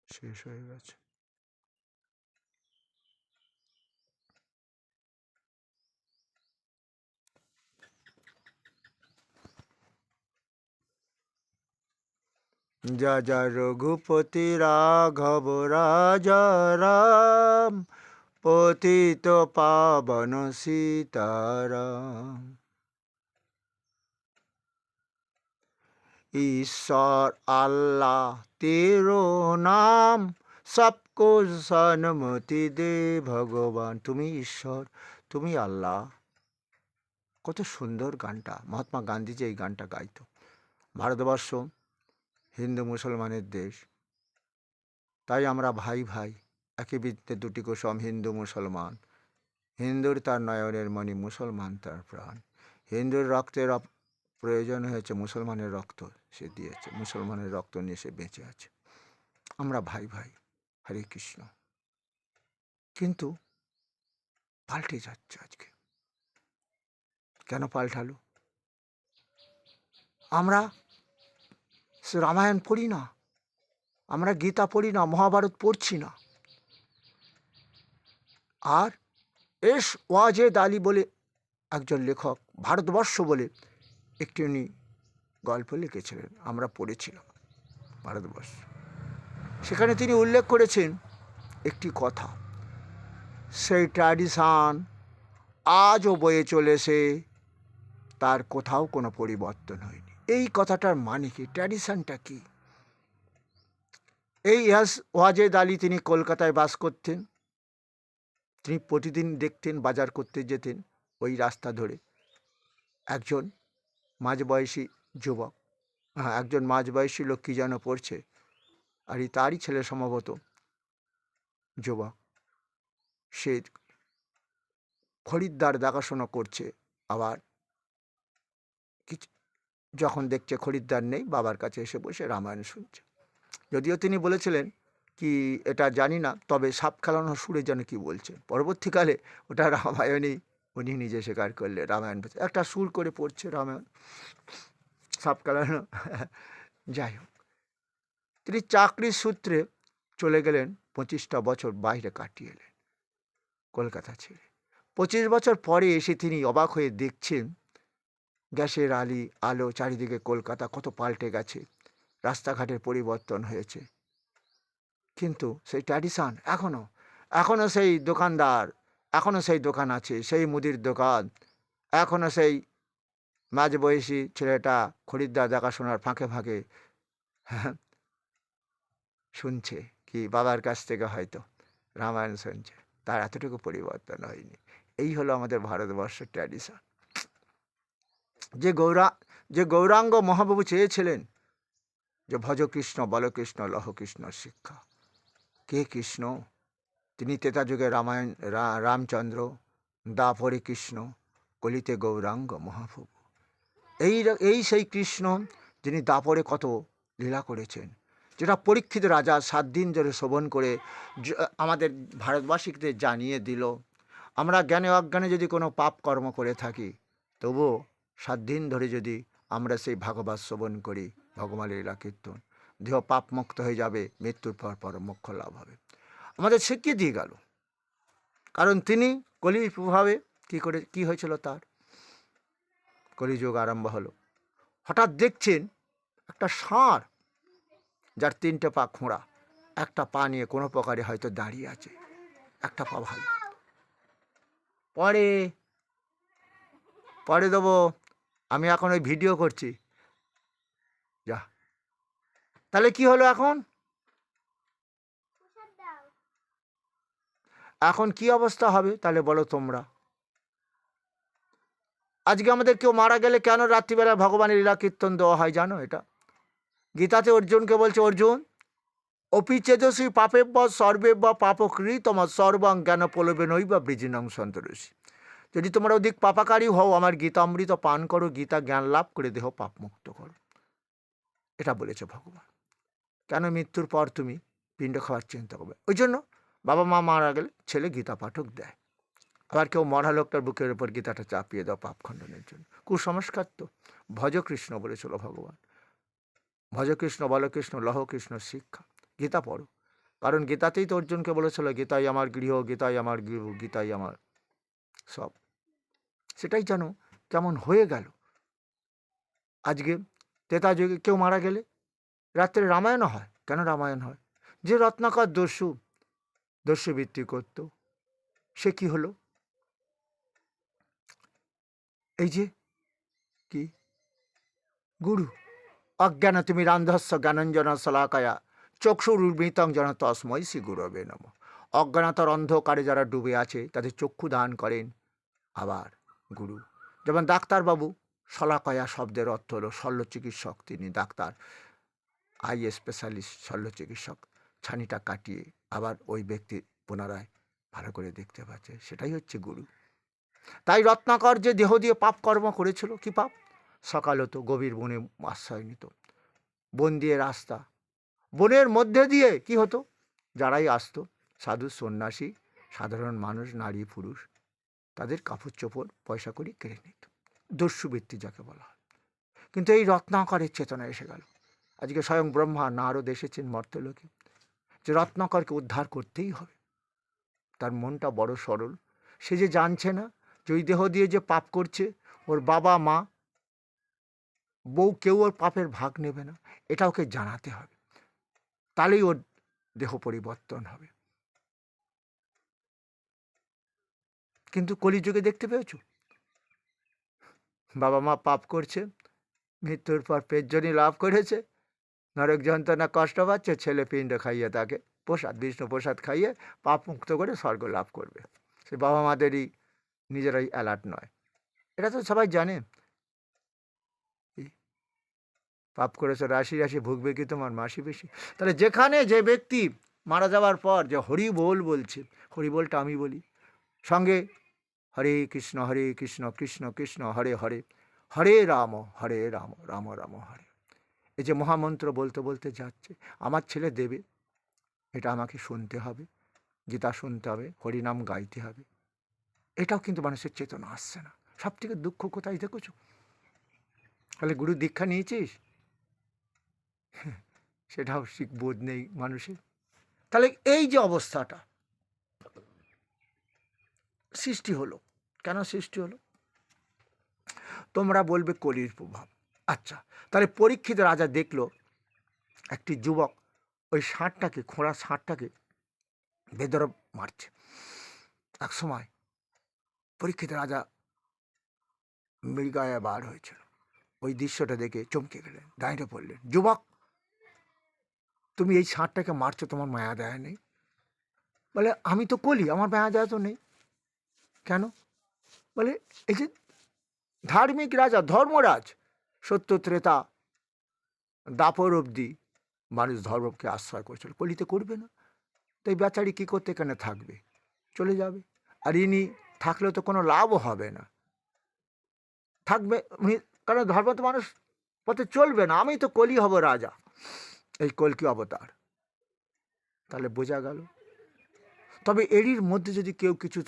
শেষ হয়ে গেছে। যা যা রঘুপতি রাঘব রাজা রাম, পতিত পাবন সীতারাম। ईश्वर अल्लाह तेरो नाम, सबको सन्मति दे ভগবান। তুমি ঈশ্বর, তুমি আল্লাহ। কত সুন্দর গানটা। মহাত্মা গান্ধীজি এই গানটা গাইতো। ভারতবর্ষ হিন্দু মুসলমানের দেশ, তাই আমরা ভাই ভাই, একই বৃত্তে দুটি কুসুম, হিন্দু মুসলমান। হিন্দুর তার নয়নের মণি, মুসলমান তার প্রাণ। হিন্দুর রক্তের প্রয়োজন হয়েছে, মুসলমানের রক্ত সে দিয়েছে, মুসলমানের রক্ত নিয়ে সে বেঁচে আছে। আমরা ভাই ভাই, হরে কৃষ্ণ। কিন্তু পাল্টে যাচ্ছে আজকে। কেন পাল্টালো? আমরা রামায়ণ পড়ি না, আমরা গীতা পড়ি না, মহাভারত পড়ছি না। আর এস ওয়াজেদ আলী বলে একজন লেখক, ভারতবর্ষ বলে একটি উনি গল্প লিখেছিলেন, আমরা পড়েছিলাম ভারতবর্ষ। সেখানে তিনি উল্লেখ করেছেন একটি কথা, সেই ট্র্যাডিশন আজও বয়ে চলেছে, তার কোথাও কোনো পরিবর্তন হয়নি। এই কথাটার মানে কি? ট্র্যাডিশনটা কি? এই ওয়াজেদ আলী তিনি কলকাতায় বাস করতেন। তিনি প্রতিদিন দেখতেন, বাজার করতে যেতেন ওই রাস্তা ধরে একজন মাঝবয়সী যুবক, একজন মাঝবয়সী লোক কী যেন পড়ছে, আর তারই ছেলে সম্ভবত যুবক। সে খরিদ্দার দেখাশোনা করছে, আবার কিছু যখন দেখছে খরিদ্দার নেই, বাবার কাছে এসে বসে রামায়ণ শুনছে। যদিও তিনি বলেছিলেন কি এটা জানি না, তবে সাপ খেলানো সুরে যেন কি বলছে। পরবর্তীকালে ওটা রামায়ণই উনি নিজে স্বীকার করলে, রামায়ণ একটা সুর করে পড়ছে রামায়ণ, সাপ খেলানো। যাই হোক, তিনি চাকরির সূত্রে চলে গেলেন, 25টা বছর বাইরে কাটিয়ে এলেন কলকাতা ছেড়ে। 25 বছর পরে এসে তিনি অবাক হয়ে দেখছেন গ্যাসের আলো চারিদিকে, কলকাতা কত পাল্টে গেছে, রাস্তাঘাটের পরিবর্তন হয়েছে। কিন্তু সেই ট্র্যাডিশন এখনও সেই দোকানদার, এখনও সেই দোকান আছে, সেই মুদির দোকান, এখনও সেই মাঝবয়সী ছেলেটা খরিদ্দার দেখাশোনার ফাঁকে ফাঁকে শুনছে কি বাবার কাছ থেকে হয়তো রামায়ণ শুনছে, তার এতটুকু পরিবর্তন হয়নি। এই হলো আমাদের ভারতবর্ষের ট্র্যাডিশন। যে গৌরাঙ্গ মহাপ্রভু চেয়েছিলেন যে ভজ কৃষ্ণ বল কৃষ্ণ লহ কৃষ্ণ শিক্ষা। কে কৃষ্ণ? তিনি ত্রেতা যুগে রামচন্দ্র, দাপরে কৃষ্ণ, কলিতে গৌরাঙ্গ মহাপ্রভু। এই সেই কৃষ্ণ যিনি দাপরে কত লীলা করেছেন, যেটা পরীক্ষিত রাজা 7 দিন ধরে শোভন করে আমাদের ভারতবাসীদের জানিয়ে দিল। আমরা জ্ঞানে অজ্ঞানে যদি কোনো পাপ কর্ম করে থাকি, তবুও 7 দিন ধরে যদি আমরা সেই ভাগবত শ্রবণ করি, ভগবানের লীলা কীর্তন, দেহ পাপ মুক্ত হয়ে যাবে, মৃত্যুর পর পরম মোক্ষ লাভ হবে। আমাদের শিখিয়ে দিয়ে গেল। কারণ তিনি কলির প্রভাবে কি হয়েছিল, তার কলিযুগ আরম্ভ হলো। হঠাৎ দেখছেন একটা ষাঁড়, যার 3টে পা খোঁড়া, একটা পা নিয়ে কোনো প্রকারে হয়তো দাঁড়িয়ে আছে, একটা পা ভালো। পরে দেবো, আমি এখন ওই ভিডিও করছি। যা, তাহলে কি হলো? এখন কি অবস্থা হবে তাহলে বলো তোমরা? আজকে আমাদের কেউ মারা গেলে কেন রাত্রিবেলা ভগবানের লীলা কীর্তন দেওয়া হয় জানো? এটা গীতাতে অর্জুনকে বলছে, অর্জুন অপি চেতসী পাপেব্য সর্বেব্য পাপকৃতম সর্বং জ্ঞান প্রলোভেনৈব বৃজিনং সন্তোষী। যদি তোমরা অধিক পাপাকারী হও, আমার গীতামৃত পান করো, গীতা জ্ঞান লাভ করে দেহ পাপ মুক্ত করো। এটা বলেছে ভগবান। কেন মৃত্যুর পর তুমি পিণ্ড খাওয়ার চিন্তা করবে? ওই জন্য বাবা মা মারা গেলে ছেলে গীতা পাঠক দেয়, আবার কেউ মরা লোকটার বুকের উপর গীতাটা চাপিয়ে দাও পাপ খণ্ডনের জন্য। কুসংস্কার তো। ভজ কৃষ্ণ বলেছিল ভগবান, ভজ কৃষ্ণ বল কৃষ্ণ লহ কৃষ্ণ শিক্ষা। গীতা পড়ো, কারণ গীতাতেই তো অর্জুনকে বলেছিল, গীতাই আমার গৃহ, গীতাই আমার গৃহ, গীতাই আমার সব। সেটাই যেন কেমন হয়ে গেল। আজকে ত্রেতা যুগে কেউ মারা গেলে রাত্রে রামায়ণ হয়। কেন রামায়ণ হয়? যে রত্নাকর দস্যুবৃত্তি করত, সে কি হলো? এই যে কি গুরু, অজ্ঞান তুমি রান্ধস্য জ্ঞানঞ্জন শলাকায়া চক্ষুরুর্মিতং যেন তস্মৈ শ্রী গুরবে নমঃ। অজ্ঞানতার অন্ধকারে যারা ডুবে আছে তাদের চক্ষু দান করেন আবার গুরু। যেমন ডাক্তারবাবু, শলাকয়া শব্দের অর্থ হলো শল্য চিকিৎসক, তিনি ডাক্তার, আই স্পেশালিস্ট, শল্য চিকিৎসক। ছানিটা কাটিয়ে আবার ওই ব্যক্তি পুনরায় ভালো করে দেখতে পাচ্ছে, সেটাই হচ্ছে গুরু। তাই রত্নাকর যে দেহ দিয়ে পাপ কর্ম করেছিল, কি পাপ? সকাল হতো, গভীর বনে আশ্রয় নিত, বন দিয়ে রাস্তা, বনের মধ্যে দিয়ে কি হতো, যারাই আসতো, সাধু সন্ন্যাসী সাধারণ মানুষ, নারী পুরুষ, তাদের কাপড় চোপড় পয়সা করে কেড়ে নিত। দস্যুবৃত্তি যাকে বলা হয়। কিন্তু এই রত্নাকরের চেতনা এসে গেল। আজকে স্বয়ং ব্রহ্মা নারদ এসেছেন মর্তলোকে, যে রত্নাকরকে উদ্ধার করতেই হবে। তার মনটা বড় সরল, সে যে জানছে না যে ওই দেহ দিয়ে যে পাপ করছে, ওর বাবা মা বউ কেউ ওর পাপের ভাগ নেবে না, এটা ওকে জানাতে হবে, তাহলেই ওর দেহ পরিবর্তন হবে। কিন্তু কলিযুগে দেখতে পেয়েছ, বাবা মা পাপ করছে, মৃত্যুর পর পেটজনী লাভ করেছে, নরক যন্ত্রণা কষ্ট পাচ্ছে, ছেলে পিণ্ড খাইয়ে তাকে প্রসাদ, বিষ্ণু প্রসাদ খাইয়ে পাপ মুক্ত করে স্বর্গ লাভ করবে। সে বাবা মাদেরই নিজেরাই অ্যালার্ট নয়, এটা তো সবাই জানে। পাপ করেছে রাশি রাশি, ভুগবে কি তোমার মাসি বেশি। তাহলে যেখানে যে ব্যক্তি মারা যাওয়ার পর যে হরি বল বলছে, হরি বলটা আমি বলি, সঙ্গে হরে কৃষ্ণ কৃষ্ণ কৃষ্ণ হরে হরে, হরে রাম রাম রাম হরে, এই যে মহামন্ত্র বলতে বলতে যাচ্ছে, আমার ছেলে দেবে, এটা আমাকে শুনতে হবে, গীতা শুনতে হবে, হরিনাম গাইতে হবে। এটাও কিন্তু মানুষের চেতনা আসছে না। সব থেকে দুঃখ কোথায় দেখেছো? তাহলে গুরু দীক্ষা নিয়েছিস, সেটাও বোধ নেই মানুষের। তাহলে এই যে অবস্থাটা সৃষ্টি হলো, কেন সৃষ্টি হলো? তোমরা বলবে কলির প্রভাব। আচ্ছা, তাহলে পরীক্ষিত রাজা দেখলো একটি যুবক ওই ষাঁড়টাকে, খোঁড়া ষাঁড়টাকে বেদরব মারছে। এক সময় পরীক্ষিত রাজা মৃগায় বার হয়েছিল, ওই দৃশ্যটা দেখে চমকে গেলেন, দাঁড়িয়ে পড়লেন, যুবক তুমি এই ষাঁড়টাকে মারছো, তোমার মায়া দেয়া নেই? বলে আমি তো কলি, আমার মায়া দেয়া তো নেই। কেন? বলে এই যে ধার্মিক রাজা, ধর্মরাজ, সত্য ত্রেতা দাপর অবধি মানুষ ধর্মকে আশ্রয় করেছিল, কলিতে করবে না। তাই বেচারি কী করতে এখানে থাকবে, চলে যাবে। আর ইনি থাকলেও তো কোনো লাভও হবে না, থাকবে উনি, কারণ ধর্ম তো মানুষ পথে চলবে না, আমি তো কলি হব রাজা, এই কলকি অবতার। তাহলে বোঝা গেল। তবে এরই মধ্যে যদি কেউ কিছু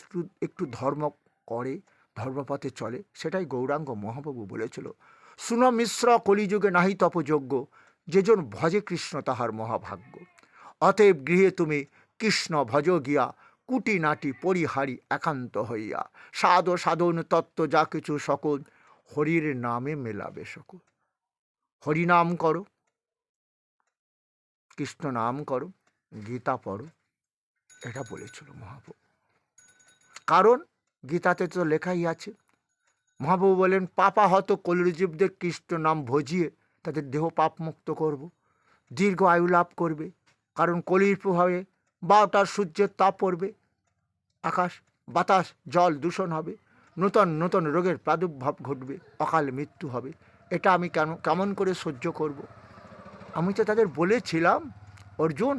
একটু ধর্ম করে, ধর্মপথে চলে, সেটাই গৌরাঙ্গ মহাপ্রভু বলেছিল, শুন মিশ্র কলিযুগে নাহি তপযোগ্য, যেজন ভজে কৃষ্ণ তাহার মহাভাগ্য। অতএব গৃহে তুমি কৃষ্ণ ভজ গিয়া, কুটি নাটি পরিহারি একান্ত হইয়া, সাধ সাধন তত্ত্ব যা কিছু সকল, হরির নামে মেলাবে সকল। হরিনাম করো, কৃষ্ণ নাম করো, গীতা পড়ো, এটা বলেছিল মহাপ্রভু। কারণ গীতাতে তো লেখাই আছে, মহাপ্রভু বলেন পাপাহত কলিজীবদের কৃষ্ণ নাম ভজিয়ে তাদের দেহ পাপ মুক্ত করব, দীর্ঘ আয়ু লাভ করবে। কারণ কলির প্রভাবে 12টার সূর্যের তাপ পড়বে, আকাশ বাতাস জল দূষণ হবে, নূতন নূতন রোগের প্রাদুর্ভাব ঘটবে, অকাল মৃত্যু হবে। এটা আমি কেমন করে সহ্য করব? আমি তো তাদের বলেছিলাম, অর্জুন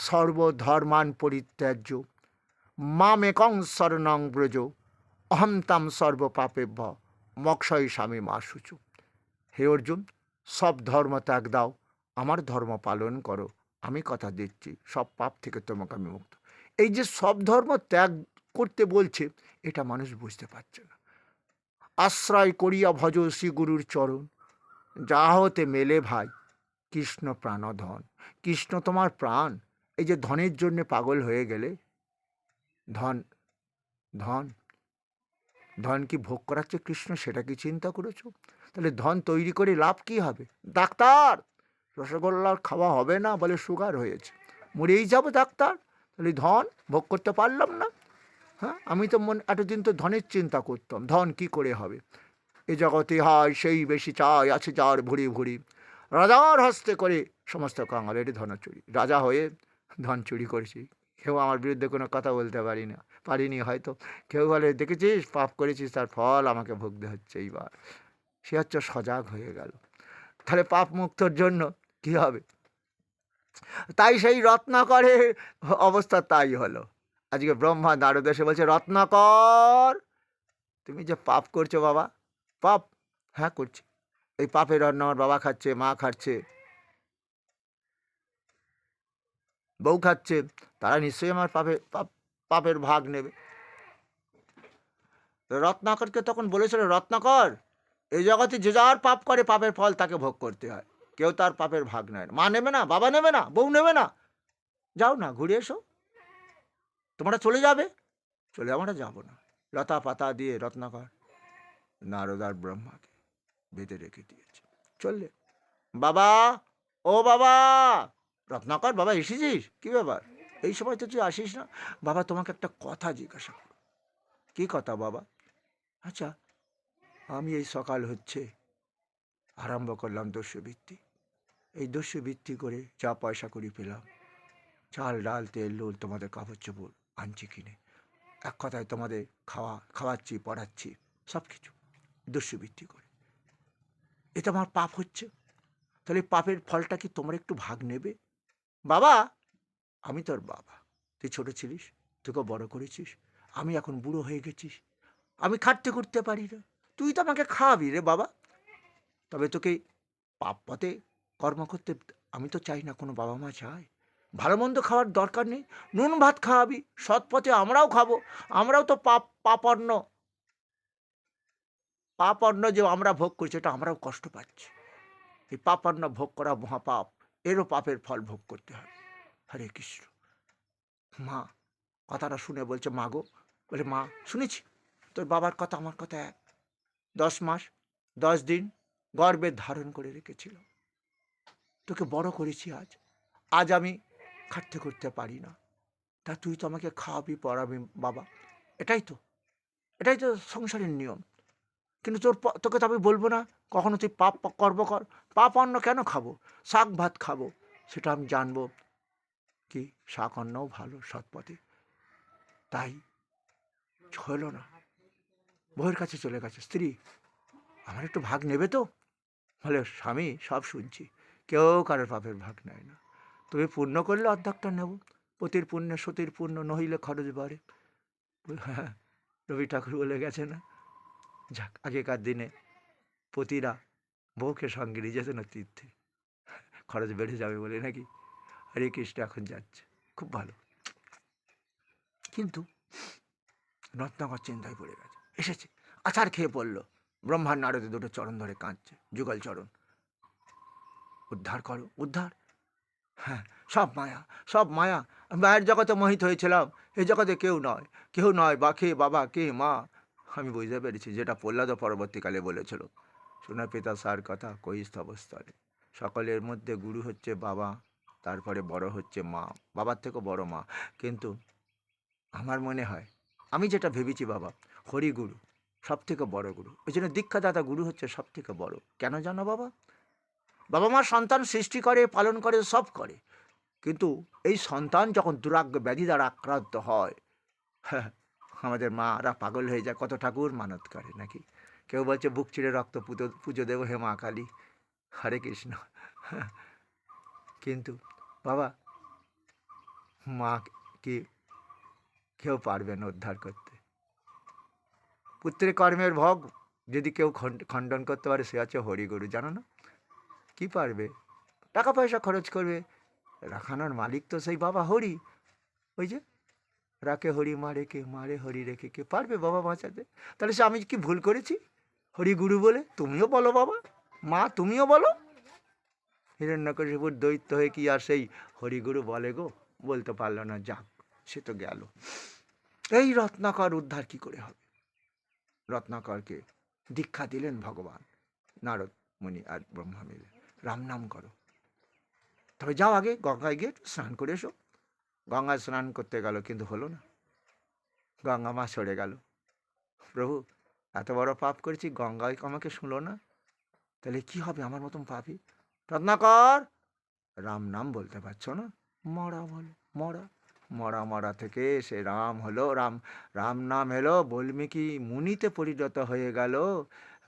সর্বধর্মান পরিত্যাজ্য মামেকং শরণং ব্রজ, অহম তাম সর্বপাপেভ্য মক্ষয় স্বামী মা শুচু। হে অর্জুন, সব ধর্ম ত্যাগ দাও, আমার ধর্ম পালন করো, আমি কথা দিচ্ছি সব পাপ থেকে তোমাকে আমি মুক্ত। এই যে সব ধর্ম ত্যাগ করতে বলছে, এটা মানুষ বুঝতে পারছে না। আশ্রয় করিয়া ভজ শ্রী গুরুর চরণ, যা হতে মেলে ভাই কৃষ্ণ প্রাণধন। কৃষ্ণ তোমার প্রাণ, এই যে ধনের জন্য পাগল হয়ে গেলে, ধন ধন ধন কি ভোগ করাচ্ছে কৃষ্ণ, সেটা কি চিন্তা করেছো? তাহলে ধন তৈরি করে লাভ কি হবে? ডাক্তার, রসগোল্লার খাওয়া হবে না, বলে সুগার হয়েছে, মরেই যাবো ডাক্তার। তাহলে ধন ভোগ করতে পারলাম না। হ্যাঁ, আমি তো এতদিন তো ধনের চিন্তা করতাম, ধন কি করে হবে। এ জগতে হয় সেই বেশি চাই, আছে যার ভুরি ভুরি, রাজার হস্তে করে সমস্ত কাঙালের ধন চুরি। রাজা হয়ে ধন চুরি করেছি, কেউ আমার বিরুদ্ধে কোনো কথা বলতে পারিনি হয়তো। কেউ বলে দেখেছিস পাপ করেছিস, তার ফল আমাকে ভুগতে হচ্ছে এইবার। সে হচ্ছে সজাগ হয়ে গেল। তাহলে পাপ মুক্তর জন্য কি হবে? তাই সেই রত্নাকরের অবস্থা তাই হলো। আজকে ব্রহ্মা নারদ এসে বলছে, রত্নাকর তুমি যে পাপ করছো বাবা, পাপ, হ্যাঁ করছি। এই পাপের অন্ন আমার বাবা খাচ্ছে, মা খাচ্ছে, বউ খাচ্ছে, তারা নিশ্চয়ই আমার পাপের ভাগ নেবে। রত্নাকরকে তখন বলেছিল, রত্নাকর এই জগতে যে যার পাপ করে পাপের ফল তাকে ভোগ করতে হয়, কেউ তার পাপের ভাগ নেয় না। মা নেবে না, বাবা নেবে না, বউ নেবে না, যাও না ঘুরে এসো, তোমরা চলে যাবে। চলে আমরা যাবো না। লতা পাতা দিয়ে রত্নাকর নারদ আর ব্রহ্মাকে বেঁধে রেখে দিয়েছে, চললে। বাবা, ও বাবা, রত্নাকর বাবা এসেছিস, কি ব্যাপার এই সময় তো তুই আসিস না? বাবা তোমাকে একটা কথা জিজ্ঞাসা করো। কী কথা বাবা? আচ্ছা, আমি এই সকাল হচ্ছে আরম্ভ করলাম দস্যুবৃত্তি। এই দস্যুবৃত্তি করে যা পয়সা করি পেলাম, চাল ডাল তেল নুন তোমাদের কাপড় চোপড় আনছি কিনে, এক কথায় তোমাদের খাওয়াচ্ছি, পড়াচ্ছি, সব কিছু দস্যুবৃত্তি করে। এটা আমার পাপ হচ্ছে। তাহলে পাপের ফলটা কি তোমরা একটু ভাগ নেবে? বাবা, আমি তোর বাবা, তুই ছোট ছিলিস, তোকে বড় করেছিস, আমি এখন বুড়ো হয়ে গেছিস, আমি খাটতে করতে পারি না, তুই তো আমাকে খাওয়াবি রে বাবা। তবে তোকে পাপ পথে কর্ম করতে আমি তো চাই না, কোনো বাবা মা চায়। ভালো মন্দ খাওয়ার দরকার নেই, নুন ভাত খাওয়াবি, সৎ পথে আমরাও খাবো। আমরাও তো পাপন্ন যে আমরা ভোগ করছি, এটা আমরাও কষ্ট পাচ্ছি। এই পাপান্ন ভোগ করা মহাপাপ, এরও পাপের ফল ভোগ করতে হবে। হরে কৃষ্ণ। মা কথাটা শুনে বলছে, মা গো, বলে মা শুনেছি তোর বাবার কথা আমার কথা এক। 10 মাস 10 দিন গর্ভে ধারণ করে রেখেছিল, তোকে বড় করেছি, আজ আমি খাটতে করতে পারি না, তা তুই তো আমাকে খাওয়াবি পড়াবি বাবা, এটাই তো সংসারের নিয়ম। কিন্তু তোকে তো আমি বলবো না কখনো তুই পাপ কর্ম কর। পাপ অন্ন কেন খাবো, শাক ভাত খাবো, সেটা আমি জানবো কি শাক অন্নও ভালো সৎ পথে। তাই হলো না, বউয়ের কাছে চলে গেছে, স্ত্রী আমার একটু ভাগ নেবে তো? বলে, স্বামী সব শুনছি, কেউ কারোর পাপের ভাগ নেয় না, তুমি পুণ্য করলে অর্ধেকটা নেব, পতির পুণ্যে সতীর পুণ্য নহিলে খরচ বাড়ে। হ্যাঁ, রবি ঠাকুর বলে গেছে না, যাক আগেকার দিনে পতিরা বউকে সঙ্গে নিয়ে যেত না তীর্থে, খরচ বেড়ে যাবে বলে নাকি। হরে কৃষ্ণ, এখন যাচ্ছে, খুব ভালো। কিন্তু রত্নাকর চিন্তায় পড়ে গেছে, এসেছে আছাড় খেয়ে পড়লো, ব্রহ্মার নারদে দুটো চরণ ধরে কাঁদছে, যুগল চরণ, উদ্ধার করো উদ্ধার। হ্যাঁ, সব মায়া, আমি মায়ের জগতে মোহিত হয়েছিলাম, এই জগতে কেউ নয় বা কে বাবা কে মা। আমি বুঝতে পেরেছি যেটা প্রহ্লাদ পরবর্তীকালে বলেছিল, শোনা পিতা সার কথা কই স্তবস্থলে, সকলের মধ্যে গুরু হচ্ছে বাবা, তারপরে বড় হচ্ছে মা, বাবার থেকেও বড় মা। কিন্তু আমার মনে হয়, আমি যেটা ভেবেছি বাবা, হরিগুরু সব থেকে বড় গুরু, ওই জন্য দীক্ষাদাতা গুরু হচ্ছে সব থেকে বড়। কেন জানো বাবা? বাবা মা সন্তান সৃষ্টি করে, পালন করে, সব করে, কিন্তু এই সন্তান যখন দুরাগ্য ব্যাধি দ্বারা আক্রান্ত হয়, হ্যাঁ, আমাদের মারা পাগল হয়ে যায়, কত ঠাকুর মানত করে নাকি। কেউ বলছে বুক চিরে রক্ত পুজো দেবো হে মা কালী, হরে কৃষ্ণ। কিন্তু বাবা মা কি কেউ পারবে না উদ্ধার করতে। পুত্রের কর্মের ভোগ যদি কেউ খণ্ডন করতে পারে, সে আছে হরিগুরু, জানো না? কি পারবে? টাকা পয়সা খরচ করবে, রাখানোর মালিক তো সেই বাবা হরি। ওই যে রাখে হরি মারে কে, মারে হরি রেখে কে, পারবে বাবা বাঁচাতে? তাহলে সে আমি কি ভুল করেছি হরিগুরু বলে? তুমিও বলো বাবা, মা তুমিও বলো, হিরণ্যকশিপুর দৈত্য হয়ে কি আর সেই হরিগুরু বলে গো? বলতে পারল না, যাক সে তো গেল। এই রত্নাকর উদ্ধার কি করে হবে? রত্নাকরকে দীক্ষা দিলেন ভগবান, নারদ মুনি আর ব্রহ্মা মিলে, রাম নাম করো। তবে যাও আগে গঙ্গায় গিয়ে স্নান করে এসো। গঙ্গায় স্নান করতে গেল, কিন্তু হলো না, গঙ্গা মা সরে গেল। প্রভু, এত বড় পাপ করেছি, গঙ্গায় আমাকে শুনলো না, তাহলে কি হবে আমার মতন পাপী? রত্নাকর, রাম নাম বলতে পারছো না? মরা বলো, মরা। মরা মরা থেকে সে রাম হলো, রাম নাম এলো, বাল্মীকি মুনিতে পরিণত হয়ে গেল।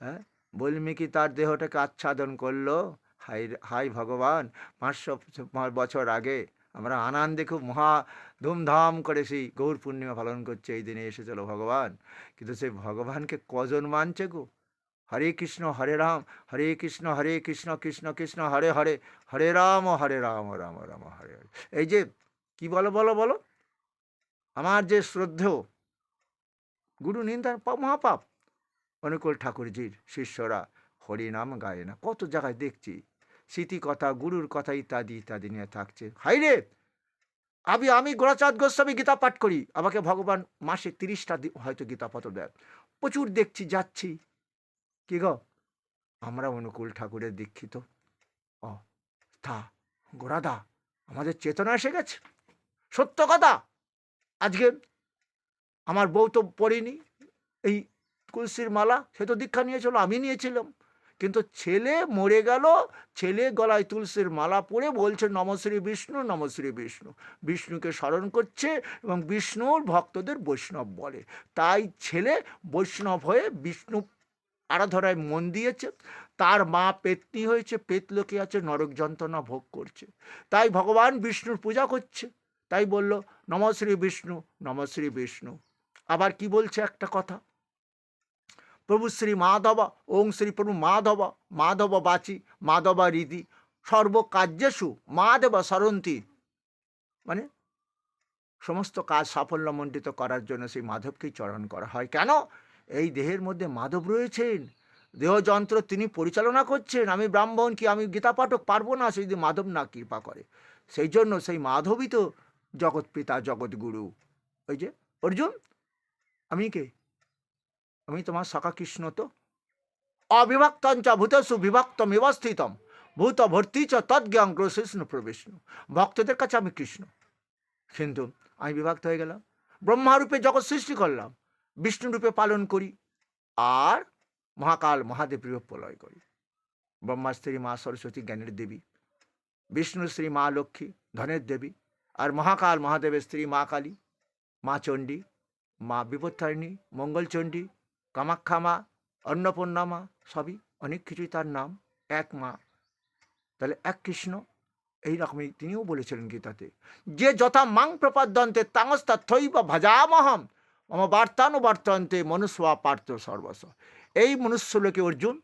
হ্যাঁ, বাল্মীকি তার দেহটাকে আচ্ছাদন করলো। হাই হাই ভগবান, 500 বছর আগে আমরা আনন্দে খুব মহা ধুমধাম করে সেই গৌর পূর্ণিমা পালন করছে, এই দিনে এসে চলো ভগবান। কিন্তু সেই ভগবানকে কজন মানছে গো? হরে কৃষ্ণ হরে রাম, হরে কৃষ্ণ কৃষ্ণ কৃষ্ণ হরে হরে, হরে রাম রাম রাম হরে হরে। এই যে কি বলো বলো বলো, আমার যে শ্রদ্ধেয় গুরু নিন্দা মহাপাপ। অনুকূল ঠাকুরজির শিষ্যরা হরিনাম গায় না, কত জায়গায় দেখছি স্মৃতি কথা, গুরুর কথা ইত্যাদি ইত্যাদি নিয়ে থাকছে। হাই রে, আমি গোরাচাঁদ গোস্বামী গীতা পাঠ করি, আমাকে ভগবান মাসে 30টা হয়তো গীতা পত্র দেয়, প্রচুর দেখছি, যাচ্ছি। কি গো, আমরা অনুকূল ঠাকুরের দীক্ষিত? ও তা গোরাদা, আমাদের চেতনা এসে গেছে, সত্য কথা। আজকে আমার বউ তো পড়েনি এই তুলসীর মালা, সে তো দীক্ষা নিয়েছিল, আমি নিয়েছিলাম, কিন্তু ছেলে মরে গেল, ছেলে গলায় তুলসীর মালা পরে বলছে নমশ্রী বিষ্ণু, নমশ্রী বিষ্ণু, বিষ্ণুকে স্মরণ করছে এবং বিষ্ণুর ভক্তদের বৈষ্ণব বলে। তাই ছেলে বৈষ্ণব হয়ে বিষ্ণু আরাধনায় মন দিয়েছে। তার মা পেতনি হয়েছে, পেতলোকে আছে, নরক যন্ত্রণা ভোগ করছে। তাই ভগবান বিষ্ণুর পূজা করছে। তাই বলল নমশ্রী বিষ্ণু, নমশ্রী বিষ্ণু। আবার কি বলছে একটা কথা, প্রভু শ্রী মাধব, ওং শ্রী প্রভু মাধব, মাধব বাচি মাধব হৃদি, সর্বকার্যেষু মাধব সরন্তি। মানে সমস্ত কাজ সাফল্যমণ্ডিত করার জন্য সেই মাধবকেই চরণ করা হয়। কেন? এই দেহের মধ্যে মাধব রয়েছেন, দেহযন্ত্র তিনি পরিচালনা করছেন। আমি ব্রাহ্মণ, কি আমি গীতা পাঠক পারবো না সেই যদি মাধব না কৃপা করে? সেই জন্য সেই মাধবই তো জগৎ পিতা, জগৎগুরু। ওই যে অর্জুন, আমি কে? আমি তোমার সখা কৃষ্ণ তো। অবিভক্তঞ্চ ভূতেষু বিভক্তমিব স্থিতম, ভূত ভর্তি চ তদ্জ্ঞাং কৃষ্ণ প্রবিষ্ণু। ভক্তদের কাছে আমি কৃষ্ণ, কিন্তু আমি বিভক্ত হয়ে গেলাম। ব্রহ্মারূপে জগৎ সৃষ্টি করলাম, বিষ্ণুরূপে পালন করি, আর মহাকাল মহাদেব রূপে প্রলয় করি। ব্রহ্মার স্ত্রী মা সরস্বতী জ্ঞানের দেবী, বিষ্ণুর স্ত্রী মা লক্ষ্মী ধনের দেবী, আর মহাকাল মহাদেবের স্ত্রী মা কালী, মা চণ্ডী, মা বিপত্তারিণী, মঙ্গলচণ্ডী, কামাখ্যা মা, অন্নপূর্ণা মা, সবই অনেক কিছুই তার নাম, এক মা। তাহলে এক কৃষ্ণ। এইরকমই তিনিও বলেছিলেন গীতাতে, যে যথা মাং প্রপদ্যন্তে তাংস্তথৈব ভজামহম, মম বার্তানুবর্তন্তে মনুষ্যা পার্থ সর্বস্ব। এই মনুষ্যলোকে অর্জুন,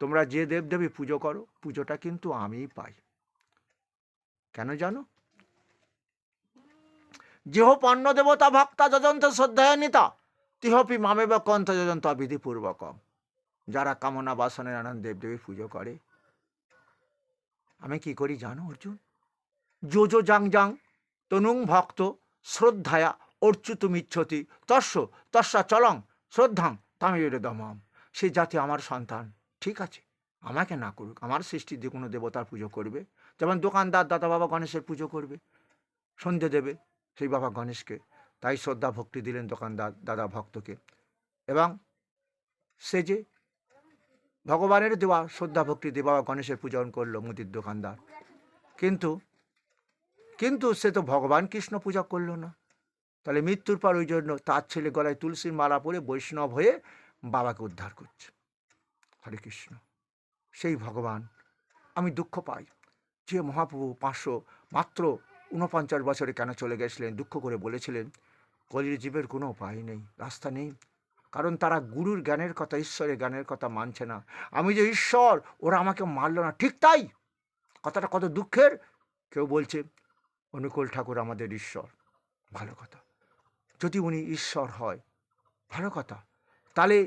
তোমরা যে দেবদেবী পুজো করো, পুজোটা কিন্তু আমিই পাই। কেন জানো? যেহ পণ্য দেবতা ভক্তা যজন্ত শ্রদ্ধায়নিতা, তিহপি মামেব কন্থ যজন্ত বিধিপূর্বকম। যারা কামনা বাসনের আনন্দ দেবদেবী পুজো করে, আমি কি করি জানো অর্জুন? যো যো জাং জাং তনুং ভক্ত শ্রদ্ধায়া অর্চুতুমিচ্ছতি তস্য তস্যা চলং শ্রদ্ধাং তামিরে দমাম। সে জাতি আমার সন্তান, ঠিক আছে, আমাকে না করুক, আমার সৃষ্টির যে কোনো দেবতার পুজো করবে। যেমন দোকানদার দাদা বাবা গণেশের পুজো করবে, সন্ধে দেবে সেই বাবা গণেশকে, তাই শ্রদ্ধা ভক্তি দিলেন দোকানদার দাদা ভক্তকে। এবং সে যে ভগবানের দেওয়া শ্রদ্ধা ভক্তি দিয়ে বাবা গণেশের পূজন করলো মুদির দোকানদার, কিন্তু কিন্তু সে তো ভগবান কৃষ্ণ পূজা করলো না। তাহলে মৃত্যুর পর ওই জন্য তার ছেলে গলায় তুলসীর মালা পরে বৈষ্ণব হয়ে বাবাকে উদ্ধার করছে। হরে কৃষ্ণ। সেই ভগবান। আমি দুঃখ পাই যে মহাপ্রভু মাত্র 49 বছরে কেন চলে গেছিলেন, দুঃখ করে বলেছিলেন কলির জীবের কোনো উপায় নেই, রাস্তা নেই, কারণ তারা গুরুর জ্ঞানের কথা, ঈশ্বরের জ্ঞানের কথা মানছে না। আমি যে ঈশ্বর, ওরা আমাকে মানল না। ঠিক তাই, কথাটা কত দুঃখের। কেউ বলছে অনুকূল ঠাকুর আমাদের ঈশ্বর, ভালো কথা, যদি উনি ঈশ্বর হয় ভালো কথা, তাহলে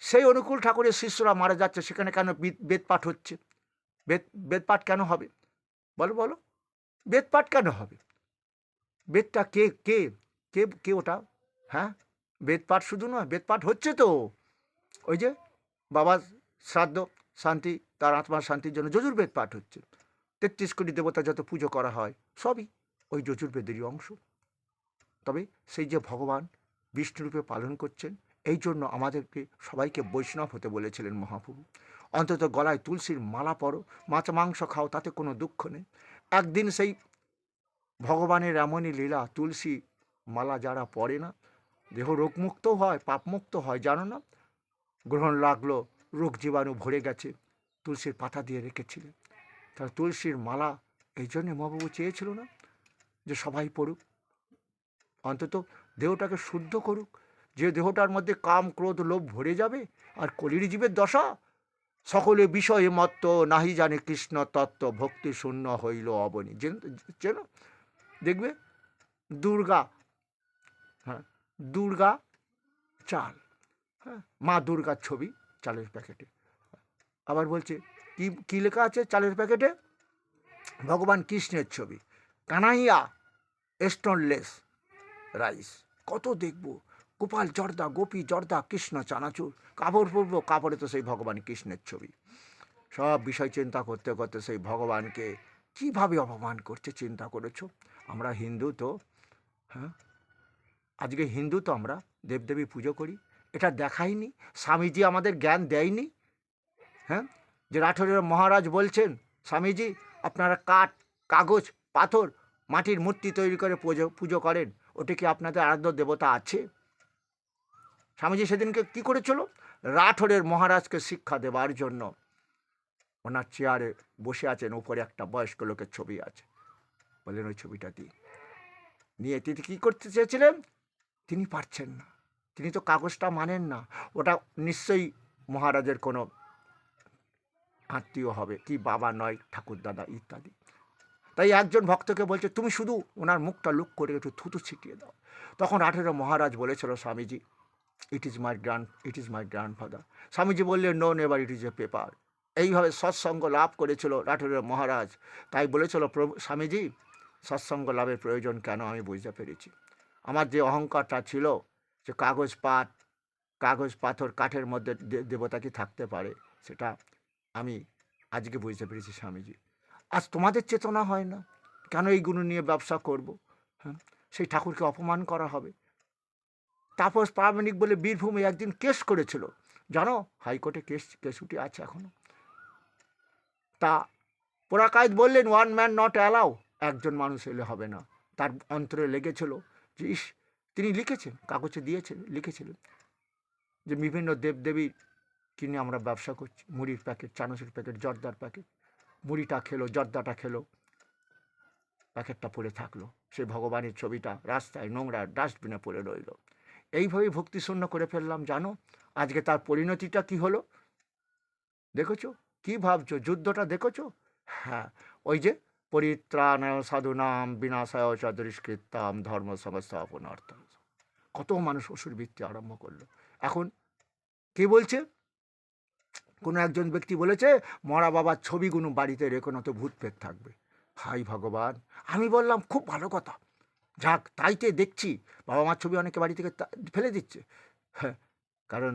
সেই অনুকূল ঠাকুরের শিষ্যরা মারা যাচ্ছে, সেখানে কেন বেদপাঠ হচ্ছে? বেদপাঠ কেন হবে? বলো বলো, বেদপাঠ কেন হবে? বেদটা কে কে কে কে ওটা? হ্যাঁ, বেদপাঠ শুধু নয়, বেদপাঠ হচ্ছে তো ওই যে বাবার শ্রাদ্ধ শান্তি, তার আত্মার শান্তির জন্য যজুর্বেদ পাঠ হচ্ছে। ৩৩ কোটি দেবতা যত পুজো করা হয় সবই ওই যজুর্বেদেরই অংশ। তবে সেই যে ভগবান বিষ্ণুরূপে পালন করছেন, এই জন্য আমাদেরকে সবাইকে বৈষ্ণব হতে বলেছিলেন মহাপ্রভু। অন্তত গলায় তুলসীর মালা পরো, মাছ মাংস খাও, তাতে কোনো দুঃখ নেই। একদিন সেই ভগবানের এমনই লীলা, তুলসী মালা যারা পড়ে না, দেহ রোগমুক্ত হয়, পাপমুক্ত হয়, জানো না? গ্রহণ লাগলো, রোগ জীবাণু ভরে গেছে, তুলসীর পাতা দিয়ে রেখেছিলেন। তাহলে তুলসীর মালা এই জন্যে মহাপ্রভু চেয়েছিল না যে সবাই পড়ুক, অন্তত দেহটাকে শুদ্ধ করুক। যে দেহটার মধ্যে কাম ক্রোধ লোভ ভরে যাবে, আর কলির জীবের দশা, সকলে বিষয়ে মত্ত, নাহি জানে কৃষ্ণ তত্ত্ব, ভক্তি শূন্য হইল অবনী। চেন দেখবে দুর্গা, হ্যাঁ, দুর্গা চাল, হ্যাঁ, মা দুর্গার ছবি চালের প্যাকেটে। আবার বলছে কি কি লেখা আছে চালের প্যাকেটে? ভগবান কৃষ্ণের ছবি, কানাইয়া স্টোনলেস রাইস। কত দেখবো, গোপাল জর্দা, গোপী জর্দা, কৃষ্ণ চানাচুর, কাপড় পরবো, কাপড়ে তো সেই ভগবান কৃষ্ণের ছবি। সব বিষয় চিন্তা করতে করতে সেই ভগবানকে কিভাবে অপমান করছে চিন্তা করেছো? আমরা হিন্দু তো, হ্যাঁ, আজকে হিন্দু তো আমরা দেবদেবী পুজো করি, এটা দেখাইনি? স্বামীজি আমাদের জ্ঞান দেয়নি? হ্যাঁ, যে রাঠৌরের মহারাজ বলছেন, স্বামীজি আপনারা কাঠ, কাগজ, পাথর, মাটির মূর্তি তৈরি করে পুজো করেন, ওটা কি আপনাদের আরাধ্য দেবতা আছে? স্বামীজি সেদিনকে কি করেছিল? রাঠৌরের মহারাজকে শিক্ষা দেওয়ার জন্য ওনার চেয়ারে বসে আছেন, উপরে একটা বয়স্ক লোকের ছবি আছে, বললেন ওই ছবিটা দিই। নিয়ে তিনি কী করতে চেয়েছিলেন? তিনি পারছেন না, তিনি তো কাগজটা মানেন না, ওটা নিশ্চয়ই মহারাজের কোনো আত্মীয় হবে, কি বাবা নয় ঠাকুরদাদা ইত্যাদি। তাই একজন ভক্তকে বলছে তুমি শুধু ওনার মুখটা লুক করে একটু থুতু ছিটিয়ে দাও। তখন রাঠৌরের মহারাজ বলেছিল, Swamiji it is my grandfather. Swamiji বললেন no never, it is a paper. এইভাবে সৎসঙ্গ লাভ করেছিল রাঠৌরের মহারাজ। তাই বলেছিল, প্রভু স্বামীজি সৎসঙ্গ লাভের প্রয়োজন কেন আমি বুঝতে পেরেছি। আমার যে অহংকারটা ছিল যে কাগজ পাথর কাঠের মধ্যে দেবতা কি থাকতে পারে, সেটা আমি আজকে বুঝতে পেরেছি স্বামীজি। আজ তোমাদের চেতনা হয় না, কেন এইগুলো নিয়ে ব্যবসা করব? হ্যাঁ, সেই ঠাকুরকে অপমান করা হবে। তাপস প্রামাণিক বলে বীরভূমে একদিন কেস করেছিল, জানো? হাইকোর্টে কেস উঠে আছে এখনো। তা পুরাকায়েত বললেন ওয়ান ম্যান নট অ্যালাউ, একজন মানুষ এলে হবে না। তার অন্তরে লেগেছিল যে ইস, তিনি লিখেছেন, কাগজে দিয়েছেন, লিখেছিলেন যে বিভিন্ন দেবদেবীর কিনে আমরা ব্যবসা করছি, মুড়ির প্যাকেট, চানাচুর প্যাকেট, জর্দার প্যাকেট, মুড়িটা খেলো, জর্দাটা খেলো, প্যাকেটটা পড়ে থাকলো, সেই ভগবানের ছবিটা রাস্তায় নোংরা ডাস্টবিনে পড়ে রইল। এইভাবেই ভক্তিশূন্য করে ফেললাম, জানো? আজকে তার পরিণতিটা কি হলো দেখেছো? কি ভাবছো? যুদ্ধটা দেখেছো? হ্যাঁ, ওই যে পরিত্রাণায় সাধুনাম বিনাশায় চ দুষ্কৃতাম ধর্ম সংস্থাপনার্থ, কত মানুষ অসুরবৃত্তি আরম্ভ করলো। এখন কে বলছে? কোনো একজন ব্যক্তি বলেছে মরা বাবার ছবিগুলো বাড়িতে রেখো না তো ভূত প্রেত থাকবে। হাই ভগবান! আমি বললাম খুব ভালো কথা, যাক তাইতে দেখছি বাবা মার ছবি অনেকে বাড়ি থেকে ফেলে দিচ্ছে। হ্যাঁ, কারণ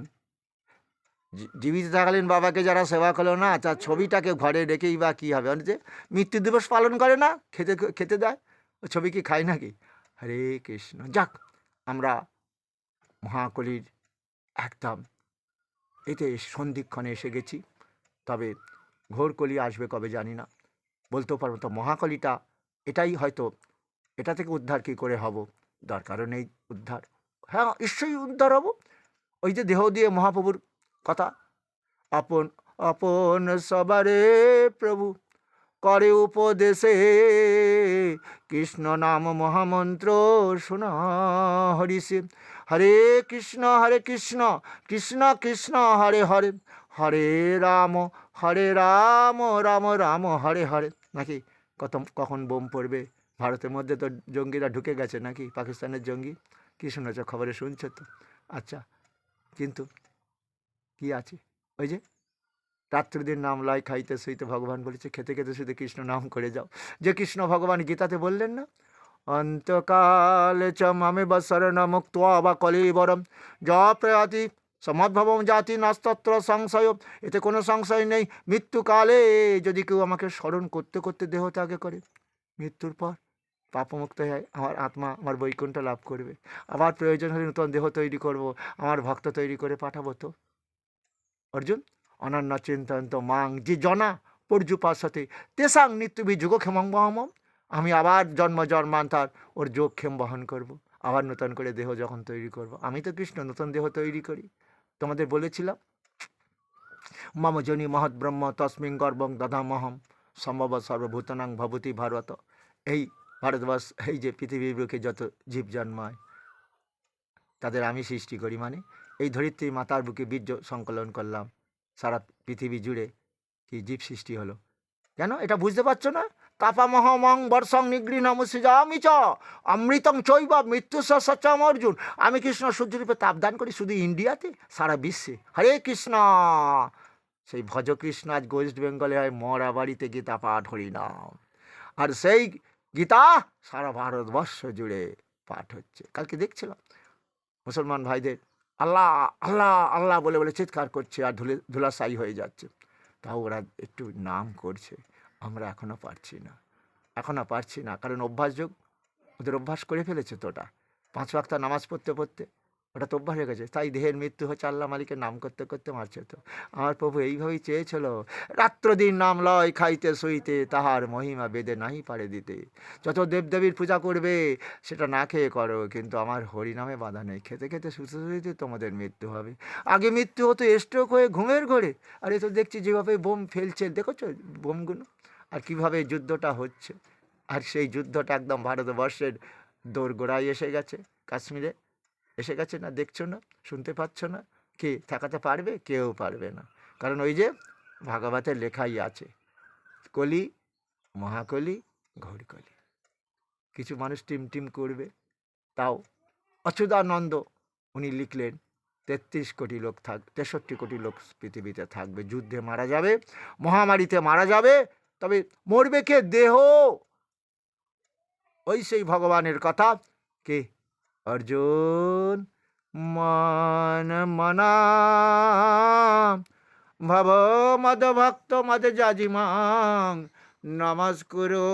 জীবিত থাকালীন বাবাকে যারা সেবা করলো না, তার ছবিটাকে ঘরে রেখেই বা কী হবে? যে মৃত্যু দিবস পালন করে না, খেতে দেয়, ও ছবি কি খায় নাকি? হরে কৃষ্ণ। যাক, আমরা মহাকলির একদম এতে সন্ধিক্ষণে এসে গেছি। তবে ঘোর কলি আসবে কবে জানি না, বলতেও পারবো। তো মহাকলিটা এটাই হয়তো, এটা থেকে উদ্ধার কী করে হব? দরকারও নেই উদ্ধার। হ্যাঁ, নিশ্চয়ই উদ্ধার হব। ওই যে দেহ দিয়ে মহাপ্রভুর কথা, আপন আপন সবারে প্রভু করে উপদেশে, কৃষ্ণ নাম মহামন্ত্র শোনা হরিষে। হরে কৃষ্ণ কৃষ্ণ কৃষ্ণ হরে হরে, হরে রাম রাম রাম হরে হরে। নাকি কখন বোম পড়বে? ভারতের মধ্যে তো জঙ্গিরা ঢুকে গেছে নাকি, পাকিস্তানের জঙ্গি, কী শুনেছ? খবরে শুনছো তো? আচ্ছা, কিন্তু কি আছে? ওই যে রাত্রিদিন নাম লয় খাইতে শুইতে ভগবান বলেছে, খেতে খেতে শুধু কৃষ্ণ নাম করে যাও। যে কৃষ্ণ ভগবান গীতাতে বললেন না, অন্তকালে চ মামেব শরণমুক্ত্বা বা কলেবরম যা প্রয়াতি সমদ্ভবম জাতি নাস্তত্র সংশয়। এতে কোনো সংশয় নেই, মৃত্যুকালে যদি কেউ আমাকে স্মরণ করতে করতে দেহ ত্যাগ করে, মৃত্যুর পর পাপমুক্ত হয়, আমার আত্মা আমার বৈকুণ্ঠ লাভ করবে। আবার প্রয়োজন হলে নতুন দেহ তৈরি করব, আমার ভক্ত তৈরি করে পাঠাবো। তো অর্জুন, অনন্য চিন্তন্ত মাং যে জনা পর্যুপাসতে তেসাং নিত্যবি যুগক্ষেমং বহমম। আমি আবার জন্ম জন্মান্তর ওর যোগক্ষেম বহন করব, আবার নতুন করে দেহ যখন তৈরি করব। আমি তো কৃষ্ণ, নতুন দেহ তৈরি করি। তোমাদের বলেছিলাম, মম জনি মহৎ ব্রহ্ম তস্মিং গর্বং দধামহম সম্ভব সর্বভূতানাং ভবতি ভারত। এই ভারতবর্ষ, এই যে পৃথিবীর বুকে যত জীব জন্মায় তাদের আমি সৃষ্টি করি, মানে এই ধরিত্রী মাতার বুকে বীর্য সংকলন করলাম, সারা পৃথিবী জুড়ে কি জীব সৃষ্টি হলো। কেন এটা বুঝতে পারছো না? তাপামহমং বর্ষং নিগৃহমুসৃজামি চ অমৃতং চৈব মৃত্যু সচ্চাম অর্জুন। আমি কৃষ্ণ সূর্যরূপে তাপদান করি শুধু ইন্ডিয়াতে, সারা বিশ্বে। হরে কৃষ্ণ। সেই ভজ কৃষ্ণ আজ ওয়েস্ট বেঙ্গলে হয় মরা বাড়িতে গীতা পাঠ হরিনাম, আর সেই গীতা সারা ভারতবর্ষ জুড়ে পাঠ হচ্ছে। কালকে দেখছিলাম মুসলমান ভাইদের আল্লাহ আল্লাহ আল্লাহ বলে বলে চিৎকার করছে আর ধুলাসাই হয়ে যাচ্ছে। তাও ওরা একটু নাম করছে, আমরা এখনও পারছি না, কারণ অভ্যাসযোগ, ওদের অভ্যাস করে ফেলেছে। তো ওটা 5 ওয়াক্ত নামাজ পড়তে পড়তে ওটা তো অভ্যাস হয়ে গেছে, তাই দেহের মৃত্যু হচ্ছে আল্লাহ মালিকের নাম করতে করতে মারছে। তো আমার প্রভু এইভাবেই চেয়েছিল, রাত্র দিন নাম লয় খাইতে শুইতে, তাহার মহিমা বেদে নাহি পারে দিতে। যত দেবদেবীর পূজা করবে সেটা না খেয়ে করো, কিন্তু আমার হরিনামে বাধা নেই। খেতে খেতে শুতে শুতে তোমাদের মৃত্যু হবে। আগে মৃত্যু হতো স্ট্রোক হয়ে ঘুমের ঘরে, আর এ তো দেখছি যেভাবে বোম ফেলছে, দেখেছো বোমগুলো, আর কিভাবে যুদ্ধটা হচ্ছে। আর সেই যুদ্ধটা একদম ভারতবর্ষের দোরগোড়ায় এসে গেছে, কাশ্মীরে এসে গেছে। না দেখছো না, শুনতে পাচ্ছ না? কে ঠেকাতে পারবে? কেউ পারবে না। কারণ ওই যে ভাগবতের লেখাই আছে, কলি মহাকলি ঘোরকলি। কিছু মানুষ টিম টিম করবে, তাও অচ্যুতানন্দ উনি লিখলেন 63 কোটি লোক 63 কোটি লোক পৃথিবীতে থাকবে, যুদ্ধে মারা যাবে, মহামারীতে মারা যাবে, তবে মরবে কে? দেহ। ওই সেই ভগবানের কথা, কে? অর্জুন মান মনা ভব মদ ভক্ত মদ জাজিমাং নমস্কুরু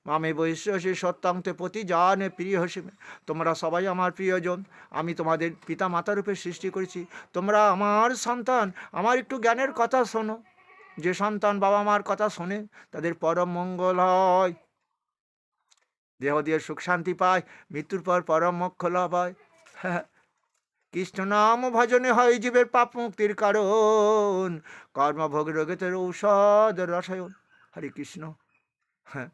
মামে বৈশ্যসী সত্যান্তে প্রতি জানে প্রিয় হসিমে। তোমরা সবাই আমার প্রিয়জন, আমি তোমাদের পিতা মাতারূপে সৃষ্টি করেছি, তোমরা আমার সন্তান। আমার একটু জ্ঞানের কথা শোনো। যে সন্তান বাবা মার কথা শোনে তাদের পরম মঙ্গল হয়, দেহ দিয়ে সুখ শান্তি পায়, মৃত্যুর পর পরম মোক্ষ লাভ হয়। হ্যাঁ, কৃষ্ণ নাম ভজনে হয় জীবের পাপ মুক্তির কারণ, কর্মভোগ রোগের ঔষধ রসায়ন। হরে কৃষ্ণ। হ্যাঁ,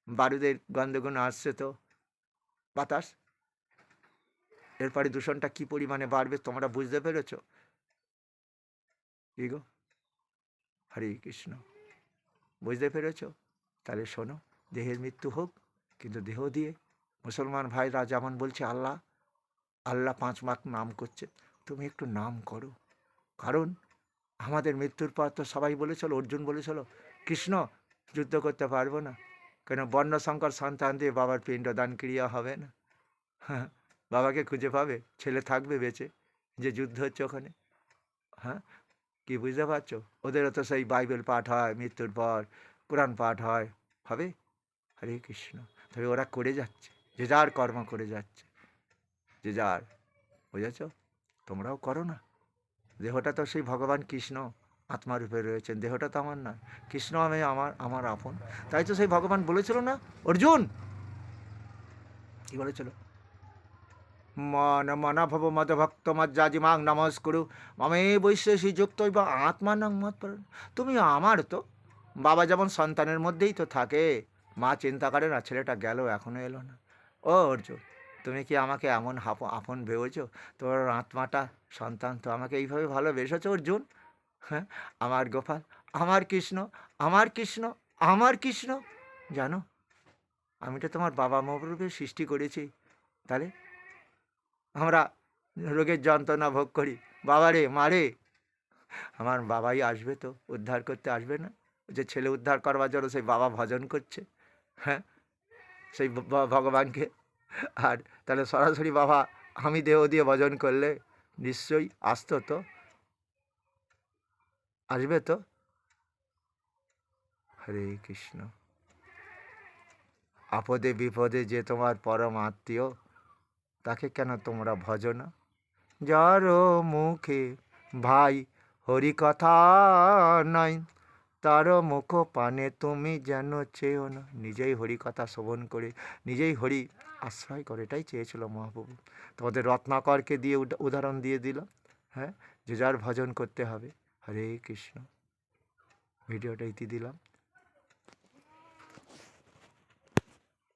বারুদের গন্ধগুণ আসছে তো বাতাস, এরপরে দূষণটা কি পরিমাণে বাড়বে তোমরা বুঝতে পেরেছ? কি গো? হরে কৃষ্ণ, বুঝতে পেরেছ? তাহলে শোনো, দেহের মৃত্যু হোক, কিন্তু দেহ দিয়ে মুসলমান ভাইরা যেমন বলছে আল্লাহ আল্লাহ 5 মাস নাম করছে, তুমি একটু নাম করো। কারণ আমাদের মৃত্যুর পর তো সবাই বলেছিল, অর্জুন বলেছিল কৃষ্ণ যুদ্ধ করতে পারবো না, কেন বর্ণশঙ্কর সন্তান দিয়ে বাবার পিণ্ডদান ক্রিয়া হবে না। হ্যাঁ, বাবাকে খুঁজে পাবে, ছেলে থাকবে বেঁচে, যে যুদ্ধ হচ্ছে ওখানে। হ্যাঁ, কি বুঝতে পারছো? ওদেরও তো সেই বাইবেল পাঠ হয়, মৃত্যুর পর কোরআন পাঠ হয়, হবে? হরে কৃষ্ণ। তবে ওরা করে যাচ্ছে, যে যার কর্ম করে যাচ্ছে, যে যার, বুঝেছ? তোমরাও করো না। দেহটা তো সেই ভগবান কৃষ্ণ আত্মারূপে রয়েছেন, দেহটা তো আমার নয়। কৃষ্ণ আমি আমার আপন। তাই তো সেই ভগবান বলেছিল না অর্জুন, কি বলেছিল? মন মনা ভব মদ ভক্ত মজ্জাজিমাং নমস্কুরু মমে বৈশেষী যুক্ত বা আত্মানাং মত। তুমি আমার তো, বাবা যেমন সন্তানের মধ্যেই তো থাকে, মা চিন্তা করে না ছেলেটা গেল এখনো এলো না। ও অর্জুন, তুমি কি আমাকে এমন আপন ভেবেছো? তোর আত্মাটা সন্তান তো আমাকে এইভাবে ভালোবেসেছো অর্জুন। হ্যাঁ, আমার গোপাল, আমার কৃষ্ণ, আমার কৃষ্ণ, আমার কৃষ্ণ। জানো, আমি তো তোমার বাবা মা রূপে সৃষ্টি করেছি, তাহলে আমরা রোগের যন্ত্রণা ভোগ করি। বাবারে মারে, আমার বাবাই আসবে তো উদ্ধার করতে, আসবে না? যে ছেলে উদ্ধার করবার জন্য সেই বাবা ভজন করছে। হ্যাঁ, সেই ভগবানকে। আর তাহলে সরাসরি বাবা আমি দেহ দিয়ে ভজন করলে নিশ্চয়ই আসতো তো, আসবে তো। হরে কৃষ্ণ। আপদে বিপদে যে তোমার পরম আত্মীয়, তাকে কেন তোমরা ভজো না? যার মুখে ভাই হরি কথা নাই, তার মুখ পানে তুমি যেন চেয়েও না। নিজেই হরি কথা শ্রবণ করে, নিজেই হরি আশ্রয় করে, এটাই চেয়েছিল মহাপ্রভু। তোমাদের রত্নাকরকে দিয়ে উদাহরণ দিয়ে দিল। হ্যাঁ, যে যার ভজন করতে হবে। হরে কৃষ্ণ। ভিডিওটা ইতি দিলাম।